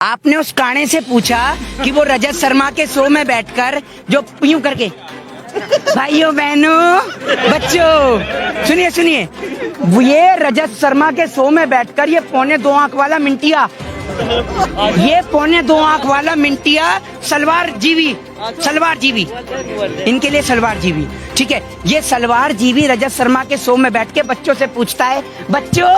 आपने उस काणे से पूछा कि वो रजत शर्मा के शो में बैठकर जो यूं करके, भाइयों बहनों बच्चों सुनिए सुनिए, ये रजत शर्मा के शो में बैठकर ये 2.25 आंख वाला मिंटिया, ये 2.25 आंख वाला मिंटिया सलवार जीवी इनके लिए सलवार जीवी, ठीक है। ये सलवार जीवी रजत शर्मा के शो में बैठ के बच्चों से पूछता है, बच्चों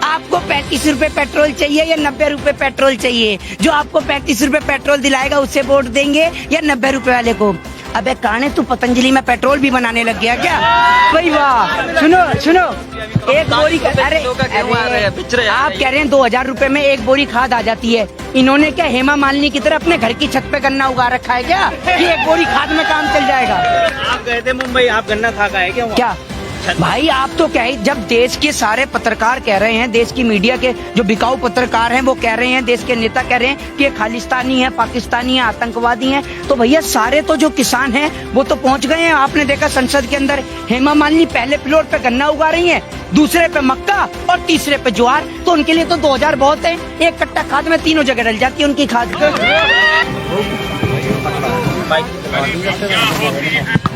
आपको 35 रुपए पेट्रोल चाहिए या 90 रुपए पेट्रोल चाहिए? जो आपको 35 रुपए पेट्रोल दिलाएगा उसे वोट देंगे या 90 रुपए वाले को? अबे काने, तू पतंजलि में पेट्रोल भी बनाने लग गया क्या? भाई वाह, सुनो एक बोरी, अरे आप कह रहे हैं 2000 रुपए में एक बोरी खाद आ जाती है। इन्होंने क्या हेमा मालिनी की तरह अपने घर की छत पे गन्ना उगा रखा है क्या कि एक बोरी खाद में काम चल जाएगा? आप गए थे मुंबई, आप गन्ना खा का है क्या? भाई आप तो क्या है, जब देश के सारे पत्रकार कह रहे हैं, देश की मीडिया के जो बिकाऊ पत्रकार हैं वो कह रहे हैं, देश के नेता कह रहे हैं कि ये खालिस्तानी है, पाकिस्तानी है, आतंकवादी हैं, तो भैया सारे तो जो किसान हैं वो तो पहुंच गए हैं। आपने देखा संसद के अंदर हेमा मालिनी पहले फ्लोर पे गन्ना उगा रही हैं, दूसरे पे मक्का और तीसरे पे ज्वार, तो उनके लिए तो 2000 बहुत है। एक कट्टा खाद में तीनों जगह डल जाती है उनकी खाद।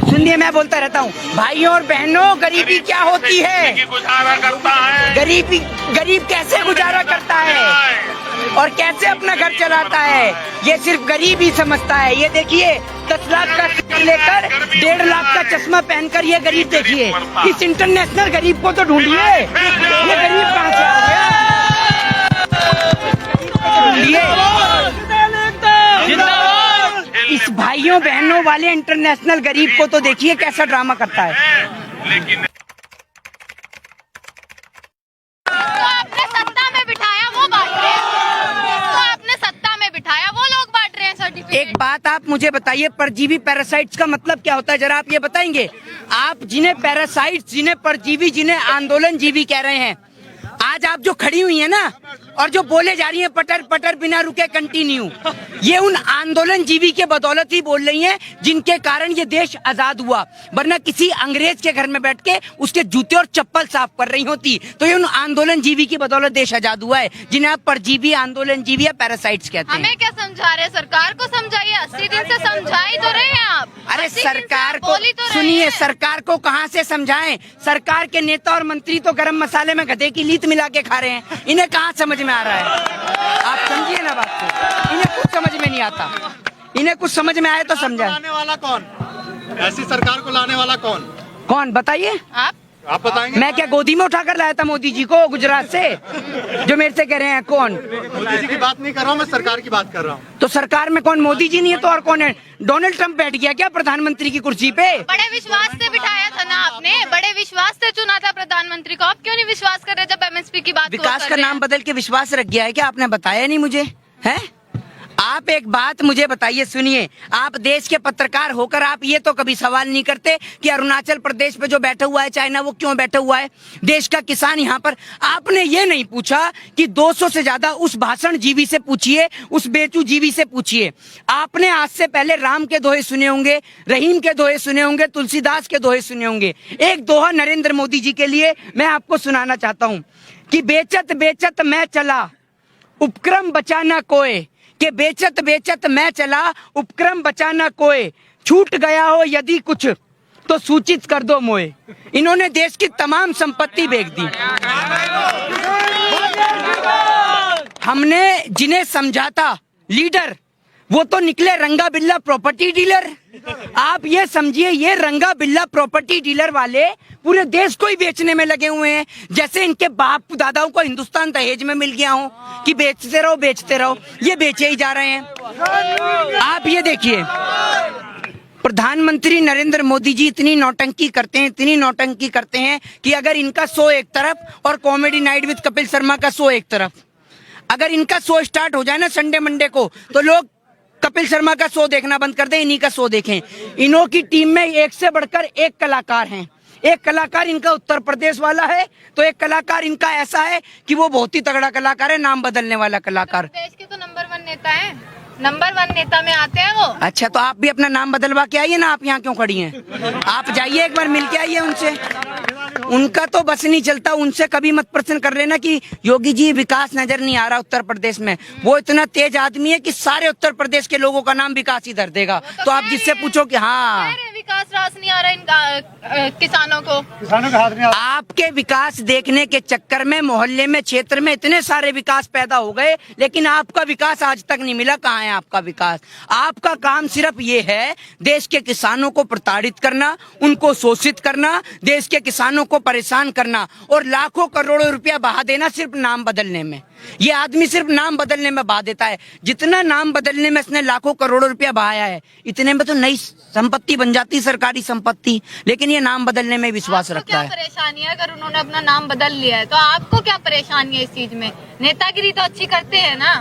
सुनिए, मैं बोलता रहता हूँ, भाइयों और बहनों, गरीबी क्या होती है? गुजारा करता है, गरीब कैसे गुजारा करता है और कैसे अपना घर चलाता है, ये सिर्फ गरीब ही समझता है। ये देखिए 10 लाख का सिर लेकर 1.5 लाख का चश्मा पहनकर ये गरीब देखिए, इस इंटरनेशनल गरीब को तो ढूंढिए, ये गरीब कहाँ से आ गया? इस भाइयों बहनों वाले इंटरनेशनल गरीब को तो देखिए कैसा ड्रामा करता है। लेकिन आपने सत्ता में बिठाया वो बांट रहे हैं, जिसको आपने सत्ता में बिठाया वो लोग बांट रहे हैं सर्टिफिकेट। एक बात आप मुझे बताइए, परजीवी पैरासाइट्स का मतलब क्या होता है, जरा आप ये बताएंगे? आप जिन्हें पैरासाइट्स, जिन्हें परजीवी, जिन्हें आंदोलन जीवी कह रहे हैं, आज आप जो खड़ी हुई है ना और जो बोले जा रही हैं पटर पटर बिना रुके कंटिन्यू, ये उन आंदोलन जीवी के बदौलत ही बोल रही हैं जिनके कारण ये देश आजाद हुआ, वरना किसी अंग्रेज के घर में बैठ के उसके जूते और चप्पल साफ कर रही होती। तो ये उन आंदोलन जीवी की बदौलत देश आजाद हुआ है, जिन्हें आप परजीवी, आंदोलन जीवी या पैरासाइट्स कहते हैं। हमें क्या समझा रहे हैं? सरकार को समझाइए, 80 दिन से समझा ही तो रहे हैं आप। अरे 80 दिन से सरकार आप को बोल ही तो रहे सुनिए, हैं। सरकार को कहाँ से समझाएं? सरकार के नेता और मंत्री तो गरम मसाले में गधे की लीत मिला के खा रहे हैं, इन्हें कहाँ समझ में आ रहा है? आप समझिए ना बात को, इन्हें कुछ समझ में नहीं आता। इन्हें कुछ समझ में आए तो समझाए। लाने वाला कौन? ऐसी सरकार को लाने वाला कौन बताइए? आप बताएंगे? मैं क्या गोदी में उठाकर लाया था मोदी जी को गुजरात से, जो मेरे से कह रहे हैं कौन? मोदी जी की बात नहीं कर रहा हूँ, मैं सरकार की बात कर रहा हूँ। तो सरकार में कौन? मोदी जी नहीं है तो और कौन है? डोनाल्ड ट्रंप बैठ गया क्या प्रधानमंत्री की कुर्सी पे? बड़े विश्वास से बिठाया था ना आपने, बड़े विश्वास से चुना था प्रधानमंत्री को। आप क्यों नहीं विश्वास कर रहे जब एमएसपी की बात? विकास का नाम बदल के विश्वास रख गया है क्या? आपने बताया नहीं मुझे, है? आप एक बात मुझे बताइए, सुनिए, आप देश के पत्रकार होकर आप ये तो कभी सवाल नहीं करते कि अरुणाचल प्रदेश पे जो बैठा हुआ है चाइना, वो क्यों बैठा हुआ है? देश का किसान यहाँ पर, आपने ये नहीं पूछा कि 200 से ज्यादा उस भाषण जीवी से पूछिए, उस बेचू जीवी से पूछिए। आपने आज से पहले राम के दोहे सुने होंगे, रहीम के दोहे सुने होंगे, तुलसीदास के दोहे सुने होंगे। एक दोहा नरेंद्र मोदी जी के लिए मैं आपको सुनाना चाहता हूँ कि बेचत बेचत मैं चला, उपक्रम बचाना कोय, कि बेचत बेचत मैं चला, उपक्रम बचाना कोय, छूट गया हो यदि कुछ तो सूचित कर दो मोए। इन्होंने देश की तमाम संपत्ति बेच दी। हमने जिन्हें समझाता लीडर, वो तो निकले रंगा बिल्ला प्रॉपर्टी डीलर। आप ये समझिए, ये रंगा बिल्ला प्रॉपर्टी डीलर वाले पूरे देश को ही बेचने में लगे हुए हैं, जैसे इनके बाप दादाओं को हिंदुस्तान दहेज में मिल गया हो कि बेचते रहो, ये बेचे ही जा रहे हैं। आप ये देखिए, प्रधानमंत्री नरेंद्र मोदी जी इतनी नौटंकी करते हैं कि अगर इनका शो एक तरफ और comedy night with Kapil Sharma का शो एक तरफ, अगर इनका शो स्टार्ट हो जाए ना संडे मंडे को, तो लोग कपिल शर्मा का शो देखना बंद कर दें, इन्हीं का शो देखें। इन्हों की टीम में एक से बढ़कर एक कलाकार हैं। एक कलाकार इनका उत्तर प्रदेश वाला है, तो एक कलाकार इनका ऐसा है कि वो बहुत ही तगड़ा कलाकार है, नाम बदलने वाला कलाकार। देश के तो नंबर 1 नेता है, नंबर 1 नेता में आते हैं वो। अच्छा, तो आप भी अपना नाम बदलवा के आइए ना, आप यहाँ क्यों खड़ी हैं? आप जाइए एक बार मिल के आइए उनसे। उनका तो बस नहीं चलता। उनसे कभी मत प्रश्न कर लेना कि योगी जी विकास नजर नहीं आ रहा उत्तर प्रदेश में। वो इतना तेज आदमी है कि सारे उत्तर प्रदेश के लोगों का नाम विकास ही धर देगा। तो आप जिससे पूछो कि हाँ विकास रास नहीं आ रहा इन किसानों को हाथ में आपके विकास देखने के चक्कर में मोहल्ले में क्षेत्र में इतने सारे विकास पैदा हो गए, लेकिन आपका विकास आज तक नहीं मिला। कहाँ है आपका विकास? आपका काम सिर्फ ये है देश के किसानों को प्रताड़ित करना, उनको शोषित करना, देश के किसानों को परेशान करना और लाखों करोड़ों रुपया बहा देना सिर्फ नाम बदलने में। ये आदमी सिर्फ नाम बदलने में बहा देता है। जितना नाम बदलने में इसने लाखों करोड़ों रुपया बहाया है, इतने में तो नई संपत्ति बन जाती, सरकारी संपत्ति। लेकिन ये नाम बदलने में विश्वास रखता है। क्या परेशानी है अगर उन्होंने अपना नाम बदल लिया है तो आपको क्या परेशानी है इस चीज में? नेतागिरी तो अच्छी करते हैं ना,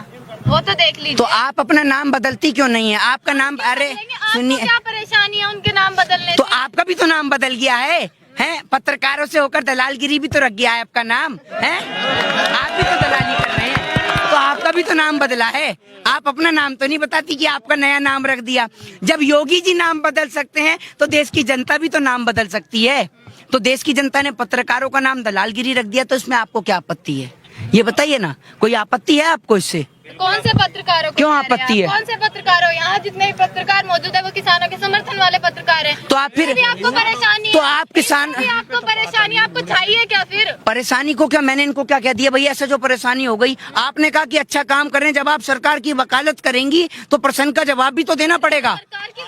वो तो देख लीजिए। तो आप अपना नाम बदलती क्यों नहीं है? आपका नाम, अरे सुनिए, क्या परेशानी है उनके नाम बदलने तो से? आपका भी तो नाम बदल गया है। हैं, पत्रकारों से होकर दलालगिरी भी तो रख गया है आपका नाम है। आप भी तो दलाली कर रहे हैं, तो आपका भी तो नाम बदला है। आप अपना नाम तो नहीं बताती कि आपका नया नाम रख दिया। जब योगी जी नाम बदल सकते हैं तो देश की जनता भी तो नाम बदल सकती है। तो देश की जनता ने पत्रकारों का नाम दलालगिरी रख दिया, तो इसमें आपको क्या आपत्ति है? ये बताइए ना, कोई आपत्ति है आपको इससे? कौन से पत्रकारों को क्यों कह रहे हैं आपत्ति है? आप? कौन से पत्रकार हो? यहाँ जितने भी पत्रकार मौजूद है वो किसानों के समर्थन वाले पत्रकार हैं। तो आप फिर, भी आपको परेशानी तो है? आप किसान, भी आपको परेशानी, आपको चाहिए क्या फिर? परेशानी को क्या, मैंने इनको क्या कह दिया भैया? ऐसे जो परेशानी हो गई, आपने कहा कि अच्छा काम कर रहे हैं, जब आप सरकार की वकालत करेंगी तो प्रश्न का जवाब भी तो देना पड़ेगा।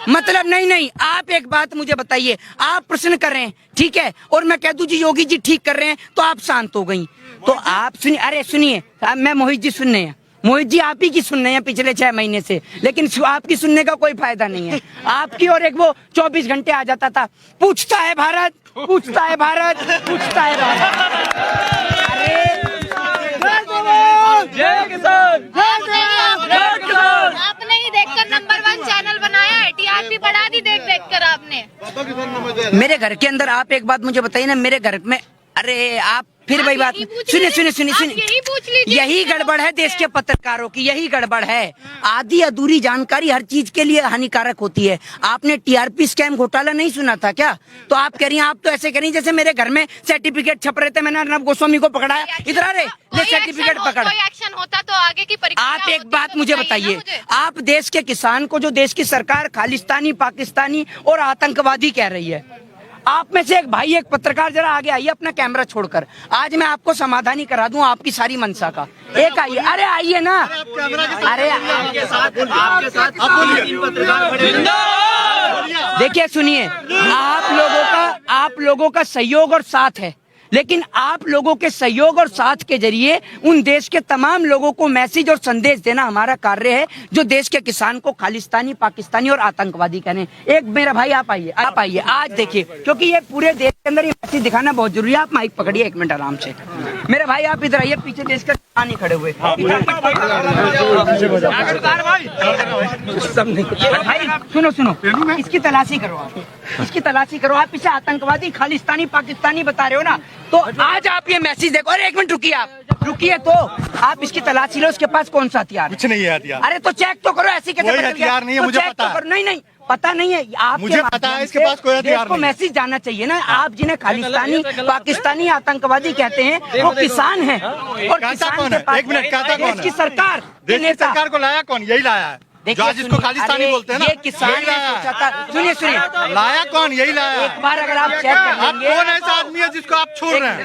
मतलब नहीं, आप एक बात मुझे बताइए, आप प्रश्न कर रहे हैं ठीक है, और मैं कह दूं जी योगी जी ठीक कर रहे हैं तो आप शांत हो गई। तो आप सुनिए, अरे सुनिए, मैं मोहित जी सुन रहे हैं, मोहित जी आप ही की सुन रहे हैं पिछले 6 महीने से, लेकिन आपकी सुनने का कोई फायदा नहीं है। आपकी और एक वो 24 घंटे आ जाता था, पूछता है भारत, पूछता है भारत, पूछता है भारत। अरे जय किसान, आपने ही देखकर नंबर 1 चैनल बनाया है, टीआरपी बढ़ा दी देख कर आपने। मेरे घर के अंदर आप एक बात मुझे बताइए ना, मेरे घर में, अरे आप फिर वही बात, सुनिए, यही गड़बड़ है देश के पत्रकारों की, यही गड़बड़ है। आधी अधूरी जानकारी हर चीज के लिए हानिकारक होती है। आपने टीआरपी स्कैम घोटाला नहीं सुना था क्या? तो आप कह रही हैं, आप तो ऐसे कह रही हैं जैसे मेरे घर में सर्टिफिकेट छप रहे थे, मैंने अर्नब गोस्वामी को पकड़ाया, इधर आ रहे ले सर्टिफिकेट पकड़। कोई एक्शन होता तो आगे की परीक्षा। आप एक बात मुझे बताइए, आप देश के किसान को जो देश की सरकार खालिस्तानी, पाकिस्तानी और आतंकवादी कह रही है, आप में से एक भाई, एक पत्रकार जरा आगे आइए अपना कैमरा छोड़कर, आज मैं आपको समाधानी करा दूं आपकी सारी मंशा का। एक आइए, अरे आइए ना, अरे आपके साथ देखिए सुनिए, आप लोगों का सहयोग और साथ है, लेकिन आप लोगों के सहयोग और साथ के जरिए उन देश के तमाम लोगों को मैसेज और संदेश देना हमारा कार्य है, जो देश के किसान को खालिस्तानी, पाकिस्तानी और आतंकवादी कहने। एक मेरा भाई आप आइए, आज देखिए, क्योंकि ये पूरे देश के अंदर ये मैसेज दिखाना बहुत जरूरी है। आप माइक पकड़िए 1 मिनट आराम से। मेरे भाई आप इधर आइए, पीछे देश का किसान ही खड़े हुए। भाई सुनो, इसकी तलाशी करो आप, इसकी तलाशी करो आप। इसे आतंकवादी, खालिस्तानी, पाकिस्तानी बता रहे हो ना, तो आज आप ये मैसेज देखो। अरे 1 मिनट रुकिए, आप रुकिए, तो आप इसकी तलाशी लो, उसके पास कौन सा हथियार है? कुछ नहीं है हथियार। अरे तो चेक तो करो, ऐसे कैसे कोई हथियार नहीं है, मुझे पता है। नहीं पता नहीं है, आप मुझे पता है इसके पास कोई हथियार नहीं है। मैसेज जाना चाहिए ना। आप जिन्हें खालिस्तानी, पाकिस्तानी, आतंकवादी कहते हैं, वो किसान हैं, और किसान कौन के है? पास 1 मिनट, कहता कौन है? देश की सरकार, देश की सरकार को लाया कौन? यही लाया है, जो आज इसको खालिस्तानी बोलते हैं ना, ये किसान यही लाया है। सोचा था। सुनिए, लाया कौन? यही लाया। एक बार अगर आप चेक कर आप लेंगे। कौन ऐसा आदमी है जिसको आप छोड़ रहे हैं?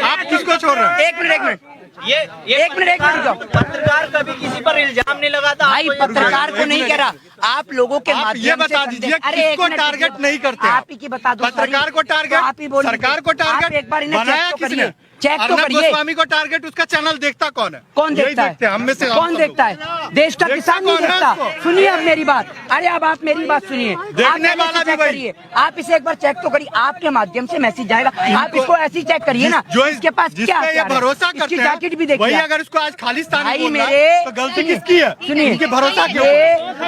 आप किसको छोड़ रहे हैं? एक मिनट ये एक मिनट जाओ। पत्रकार कभी किसी पर इल्जाम नहीं लगाता। भाई पत्रकार को नहीं कह रहा, आप लोगों के आप माध्यम ये बता से दीजिए अरे एक किसको मिनट टारगेट नहीं करते? आप ही की बता दो। पत्रकार को टारगेट, आप ही बोलिए। सरकार को टारगेट आप एक बार इन्हें बनाया चेक तो किसने? करिए, चेक तो अर्नब करिए। गोस्वामी को टारगेट उसका चैनल देखता कौन है? कौन यही देखता देखते हैं, हम में से है? कौन देखता है? देश का देखता किसान नहीं कौन है देखता। उसको? सुनिए अब मेरी बात, अरे अब आप मेरी बात सुनिए। आप देखने पहले वाला से भी चेक वही। करिए, आप इसे एक बार चेक तो करिए, आपके माध्यम से मैसेज जाएगा। आप इसको ऐसे ही चेक करिए ना, जो इसके पास जिस क्या पे ये हथियार है? भरोसा इसकी करते जैकेट भी हैं, वही देखिए। अगर उसको आज खालिस्तानी भाई बोल रहा मेरे, है, तो गलती किसकी है? सुनिए, इनके भरोसा क्यों?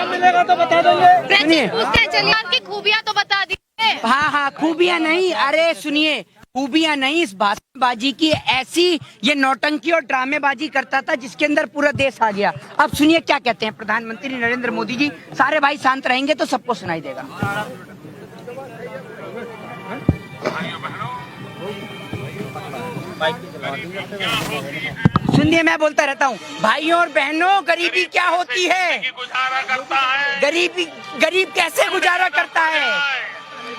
मिलेगा तो बता देंगे। सुनिए। पूछते हैं, चलिए आपकी खूबियां तो बता दीजिए। हाँ, खूबियां नहीं, अरे सुनिए, खूबियां नहीं, इस भाषणबाजी की ऐसी ये नौटंकी और ड्रामेबाजी करता था जिसके अंदर पूरा देश आ गया। अब सुनिए क्या कहते हैं प्रधानमंत्री नरेंद्र मोदी जी। सारे भाई शांत रहेंगे तो सबको सुनाई देगा। सुनिए, मैं बोलता रहता हूँ, भाइयों और बहनों, गरीबी क्या होती है? गुजारा करता है। गरीब कैसे गुजारा करता है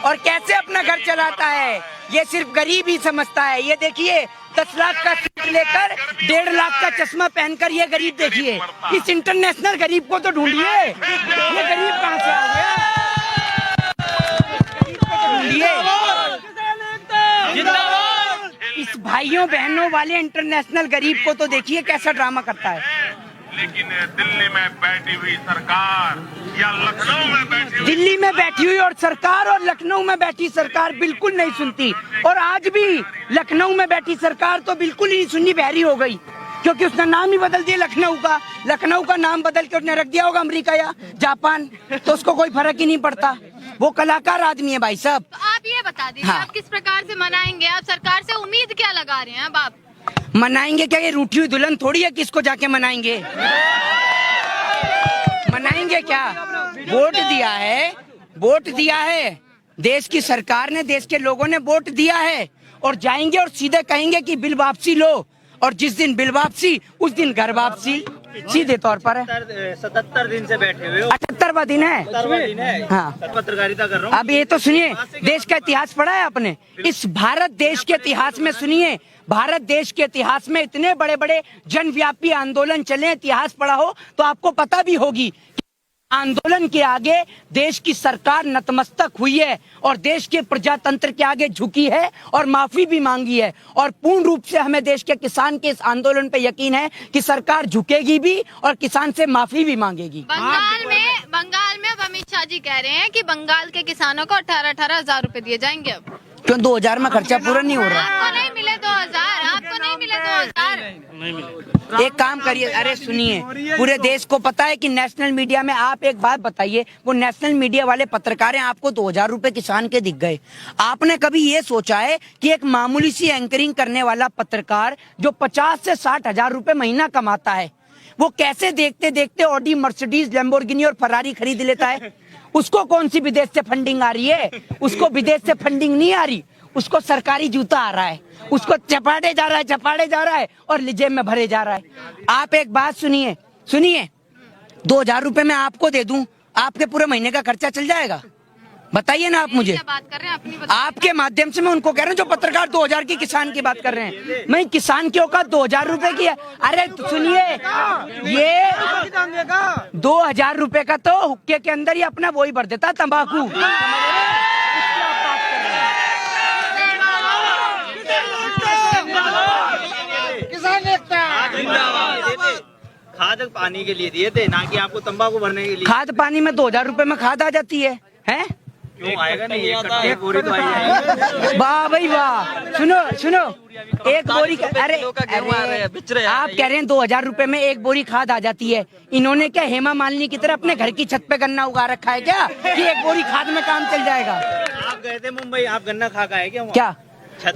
और कैसे अपना घर चलाता है, ये सिर्फ गरीब ही समझता है। ये देखिए, 10 लाख का सूट लेकर 1.5 लाख का चश्मा पहनकर ये गरीब देखिए। इस इंटरनेशनल गरीब को तो ढूंढिए, ये गरीब कहाँ से आ गया? गरीब को तो ढूंढिए। इस भाइयों बहनों वाले इंटरनेशनल गरीब को तो देखिए कैसा ड्रामा करता है। लेकिन दिल्ली में बैठी हुई सरकार या लखनऊ में बैठी हुई, दिल्ली में बैठी हुई और सरकार और लखनऊ में बैठी सरकार बिल्कुल नहीं सुनती। और आज भी लखनऊ में बैठी सरकार तो बिल्कुल ही नहीं सुननी, बहरी हो गई, क्योंकि उसने नाम ही बदल दिया लखनऊ का। लखनऊ का नाम बदल के उसने रख दिया होगा अमेरिका या जापान, तो उसको कोई फर्क ही नहीं पड़ता। वो कलाकार आदमी है भाई साहब। तो आप ये बता दीजिए, हाँ। आप किस प्रकार से मनाएंगे? आप सरकार से उम्मीद क्या लगा रहे हैं? अब आप मनाएंगे क्या? ये रूठी हुई दुल्हन थोड़ी है, किसको जाके मनाएंगे? मनाएंगे क्या? वोट दिया है देश की सरकार ने, देश के लोगों ने वोट दिया है, और जाएंगे और सीधे कहेंगे कि बिल वापसी लो, और जिस दिन बिल वापसी उस दिन घर वापसी, सीधे तौर पर है। 77 दिन से बैठे हुए हो। 78वां दिन है। 77वां दिन है। हाँ। पत्रकारिता कर रहा हूँ। अब ये तो सुनिए, देश का इतिहास पढ़ा है आपने? इस भारत देश के इतिहास में सुनिए, भारत देश के इतिहास में इतने बड़े बड़े जनव्यापी आंदोलन चले, इतिहास पढ़ा हो तो आपको पता भी होगी कि आंदोलन के आगे देश की सरकार नतमस्तक हुई है और देश के प्रजातंत्र के आगे झुकी है और माफी भी मांगी है। और पूर्ण रूप से हमें देश के किसान के इस आंदोलन पे यकीन है कि सरकार झुकेगी भी और किसान से माफी भी मांगेगी। बंगाल में अब अमित शाह जी कह रहे हैं कि बंगाल के किसानों को 18,000 रुपए दिए जाएंगे। अब क्यों 2000 में खर्चा पूरा नहीं हो रहा? आपको नहीं मिले 2000, आपको नहीं मिले 2000। एक काम करिए, अरे सुनिए, पूरे देश को पता है कि नेशनल मीडिया में, आप एक बात बताइए, वो नेशनल मीडिया वाले पत्रकार हैं, आपको 2000 रुपए किसान के दिख गए। आपने कभी ये सोचा है कि एक मामूली सी एंकरिंग करने वाला पत्रकार जो 50 से 60 हजार रुपए महीना कमाता है, वो कैसे देखते देखते ऑडी, मर्सिडीज, लैम्बोर्गिनी और फरारी खरीद लेता है? उसको कौन सी विदेश से फंडिंग आ रही है? उसको विदेश से फंडिंग नहीं आ रही, उसको सरकारी जूता आ रहा है, उसको चपाटे जा रहा है और जेब में भरे जा रहा है। आप एक बात सुनिए, 2000 रुपए मैं आपको दे दूं, आपके पूरे महीने का खर्चा चल जाएगा? बताइए ना आप मुझे। क्या बात कर रहे हैं? अपनी बताइए। आपके माध्यम से मैं उनको कह रहा हूँ जो पत्रकार 2000 की किसान की बात कर रहे हैं। मैं किसान की औकात 2000 रुपए की है। अरे सुनिए, ये 2000 रुपए का तो हुक्के के अंदर ही अपना वही भर देता, तंबाकू। खाद पानी के लिए दिए थे, ना कि आपको तंबाकू भरने के लिए। खाद पानी में 2000 रुपए में खाद आ जाती है? क्यों आएगा नहीं? एक बोरी तो आई। वाह भाई वाह। सुनो, एक बोरी अरे आप कह रहे हैं 2000 रुपए में एक बोरी खाद आ जाती है। इन्होंने क्या हेमा मालिनी की तरह अपने घर की छत पे गन्ना उगा रखा है क्या कि एक बोरी खाद में काम चल जाएगा? आप गए थे मुंबई, आप गन्ना खा का है क्या वहाँ? क्या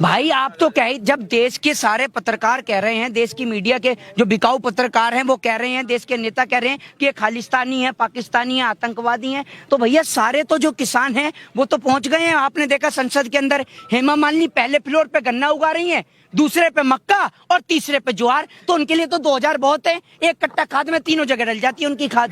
भाई, आप तो कह, जब देश के सारे पत्रकार कह रहे हैं, देश की मीडिया के जो बिकाऊ पत्रकार हैं वो कह रहे हैं, देश के नेता कह रहे हैं कि ये खालिस्तानी है, पाकिस्तानी है, आतंकवादी हैं, तो भैया सारे तो जो किसान हैं वो तो पहुंच गए हैं। आपने देखा संसद के अंदर हेमा मालिनी पहले फ्लोर पे गन्ना उगा रही हैं, दूसरे पे मक्का और तीसरे पे ज्वार, तो उनके लिए तो 2000 बहुत है। एक कट्टा खाद में तीनों जगह डल जाती है उनकी खाद।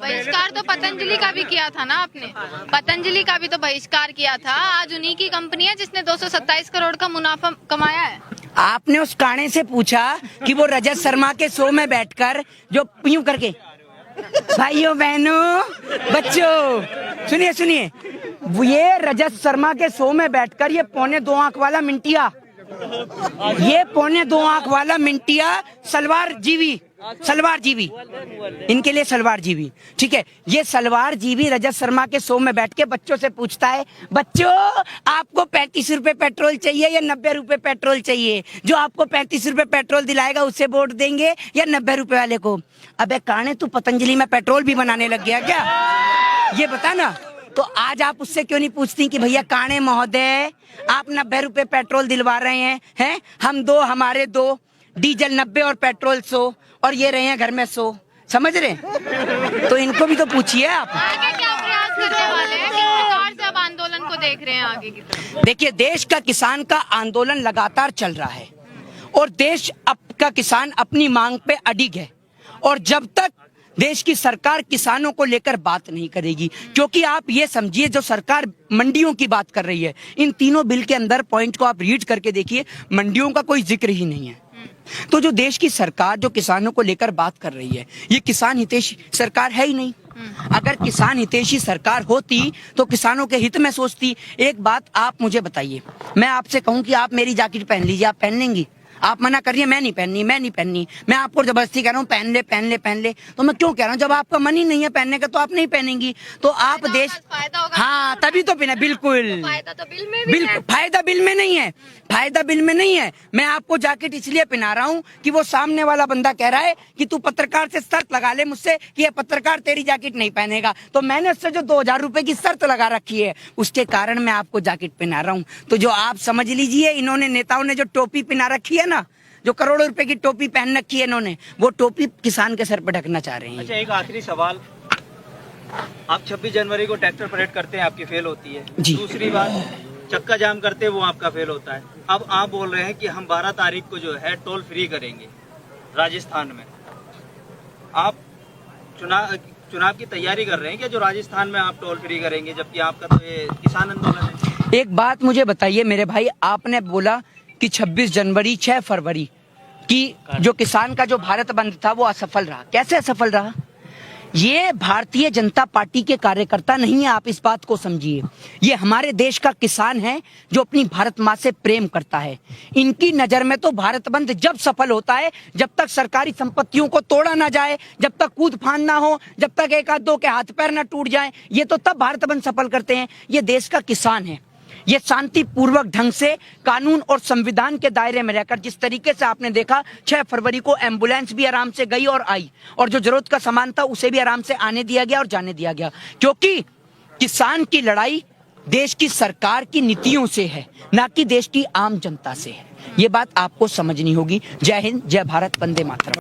बहिष्कार तो पतंजलि का भी किया था ना आपने? पतंजलि का भी तो बहिष्कार किया था। आज उन्हीं की कंपनी है जिसने 227 करोड़ का मुनाफा कमाया है। आपने उस काणे से पूछा कि वो रजत शर्मा के शो में बैठकर जो यूं करके, भाइयों बहनों बच्चों सुनिए, ये रजत शर्मा के शो में बैठकर ये 2.25 आंख वाला मिंटिया, ये 2.25 आंख वाला मिंटिया सलवार जीवी इनके लिए सलवार जीवी, ठीक है। ये सलवार जीवी रजत शर्मा के शो में बैठ के बच्चों से पूछता है, बच्चों आपको 35 रुपए पेट्रोल चाहिए या 90 रुपए पेट्रोल चाहिए? जो आपको 35 रुपए पेट्रोल दिलाएगा उसे वोट देंगे या 90 रुपए वाले को? अबे काने, तू पतंजलि में पेट्रोल भी बनाने लग गया क्या? ये बता ना। तो आज आप उससे क्यों नहीं पूछती कि भैया काणे महोदय, आप 90 रुपए पेट्रोल दिलवा रहे हैं, हम 2 हमारे 2, डीजल 90 और पेट्रोल 100, और ये रहे हैं घर में 100, समझ रहे? तो इनको भी तो पूछिए आप। आगे क्या प्रयास करने वाले हैं? किस प्रकार से अब आंदोलन को देख रहे हैं आगे की तरफ? देखिए, देश का किसान का आंदोलन लगातार चल रहा है और देश का किसान अपनी मांग पे अडिग है। और जब तक देश की सरकार किसानों को लेकर बात नहीं करेगी, क्योंकि आप ये समझिए, जो सरकार मंडियों की बात कर रही है, इन तीनों बिल के अंदर पॉइंट को आप रीड करके देखिए, मंडियों का कोई जिक्र ही नहीं है। तो जो देश की सरकार जो किसानों को लेकर बात कर रही है, ये किसान हितैषी सरकार है ही नहीं। अगर किसान हितैषी सरकार होती तो किसानों के हित में सोचती। एक बात आप मुझे बताइए, मैं आपसे कहूं कि आप मेरी जैकेट पहन लीजिए, आप पहन लेंगी? आप मना करिए, मैं नहीं पहननी, मैं नहीं पहननी, मैं आपको जबरदस्ती कह रहा हूँ पहन ले पहन ले पहन ले, तो मैं क्यों कह रहा हूँ? जब आपका मन ही नहीं है पहनने का तो आप नहीं पहनेंगी। तो आप देश, फायदा होगा, हाँ तभी तो पहना। बिल्कुल, फायदा तो बिल में भी बिल्कुल फायदा बिल में नहीं है, फायदा बिल में नहीं है। मैं आपको जैकेट इसलिए पहना रहा हूँ कि वो सामने वाला बंदा कह रहा है कि तू पत्रकार से शर्त लगा ले मुझसे कि ये पत्रकार तेरी जैकेट नहीं पहनेगा, तो मैंने उससे जो 2000 रुपए की शर्त लगा रखी है, उसके कारण मैं आपको जैकेट पहना रहा हूँ। तो जो आप समझ लीजिए, इन्होंने नेताओं ने जो टोपी पहना रखी है ना, जो करोड़ों रुपए की टोपी पहन रखी है इन्होंने, वो टोपी किसान के सर पर ढकना चाह रहे हैं। अच्छा, एक आखिरी सवाल, आप 26 जनवरी को ट्रैक्टर परेड करते हैं, आपकी फेल होती है। जी। दूसरी बात, चक्का जाम करते हैं, वो आपका फेल होता है। अब आप बोल रहे हैं कि हम 12 तारीख को जो है टोल फ्री करेंगे राजस्थान में। आप चुनाव की तैयारी कर रहे हैं क्या, जो राजस्थान में आप टोल फ्री करेंगे, जबकि आपका तो ये किसान आंदोलन है? एक बात मुझे बताइए मेरे भाई, आपने बोला कि 26 जनवरी 6 फरवरी की जो किसान का जो भारत बंद था वो असफल रहा। कैसे असफल रहा? ये भारतीय जनता पार्टी के कार्यकर्ता नहीं है, आप इस बात को समझिए। ये हमारे देश का किसान है जो अपनी भारत माँ से प्रेम करता है। इनकी नजर में तो भारत बंद जब सफल होता है जब तक सरकारी संपत्तियों को तोड़ा ना जाए, जब तक कूद फान ना हो, जब तक एक आध दो के हाथ पैर ना टूट जाए, ये तो तब भारत बंद सफल करते हैं। ये देश का किसान है, ये शांतिपूर्वक ढंग से कानून और संविधान के दायरे में रहकर, जिस तरीके से आपने देखा 6 फरवरी को एम्बुलेंस भी आराम से गई और आई, और जो जरूरत का सामान था उसे भी आराम से आने दिया गया और जाने दिया गया, क्योंकि किसान की लड़ाई देश की सरकार की नीतियों से है, ना कि देश की आम जनता से है। ये बात आपको समझनी होगी। जय हिंद, जय भारत, वंदे मातरम।